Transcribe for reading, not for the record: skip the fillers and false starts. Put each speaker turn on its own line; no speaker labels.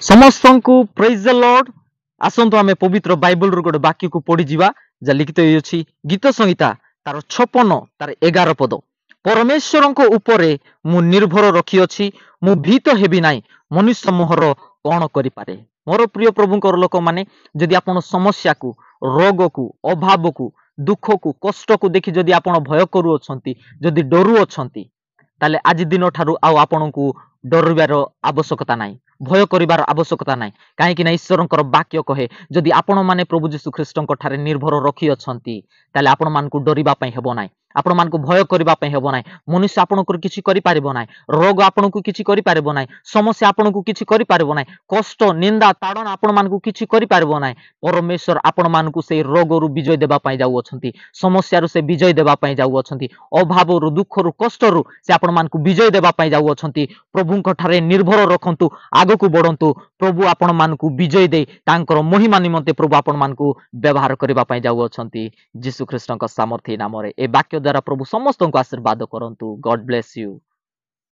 समस्त को praise the Lord. आसंतु आमे पवित्र बाइबल रो गोटे वाक्य को पढ़ी जीवा जा लिखित अछि गीत संहिता तार 56 तार 11 पद। परमेश्वर को ऊपर मु निर्भर रखी अछि, मु भीत हेबी नाई, मनुष्य समूहर कौन करि पारे। मोर प्रिय प्रभुंकर लोक माने जदि आपण समस्या को, रोग को, अभाव को, दुख को, कष्ट को देखि जदि आपण भय करू अछंती, जदि डरू अछंती, ताले आज दिन ठारू आउ आपणको डरिबार आवश्यकता नाही, भय करिबार आवश्यकता नाही। काहेकि ना ईश्वरंकर वाक्य कहे जदि आपण माने प्रभु जीशु ख्रीष्टंक ठारे निर्भर रखी अछंती ताले आपण मानकु डरिबा पई हेबो नाही, आपण मानकु भय करिबा पई हेबो नाही। मनुष्य आपणकर किछि करि पारिबो नाही, रोग आपणकु किछि करि पारिबो नाही, समस्या आपणकु किछि करि पारिबो नाही, कष्ट निंदा ताड़न आपण मानकु किछि करि पारिबो नाही। परमेश्वर आपण मानकु से रोगरु विजय देबा पई जाउ अछंती, समस्यारु से विजय देबा पई जाउ अछंती, अभावरु दुखरु कष्टरु से आपण मानकु विजय देबा पई जाउ अछंती। प्रभुंक ठारे निर्भर रखंतु, आगकु बढ़ंतु। प्रभु आपण मानकु विजय दे तांकर महिमा निमंते प्रभु आपण मानकु व्यवहार करिबा पई जाउ अछंती। यीशु ख्रीष्टंक सामर्थ्य नाम रे ए वाक्य द्वारा प्रभु समस्तंको आशीर्वाद करंतु। God bless you.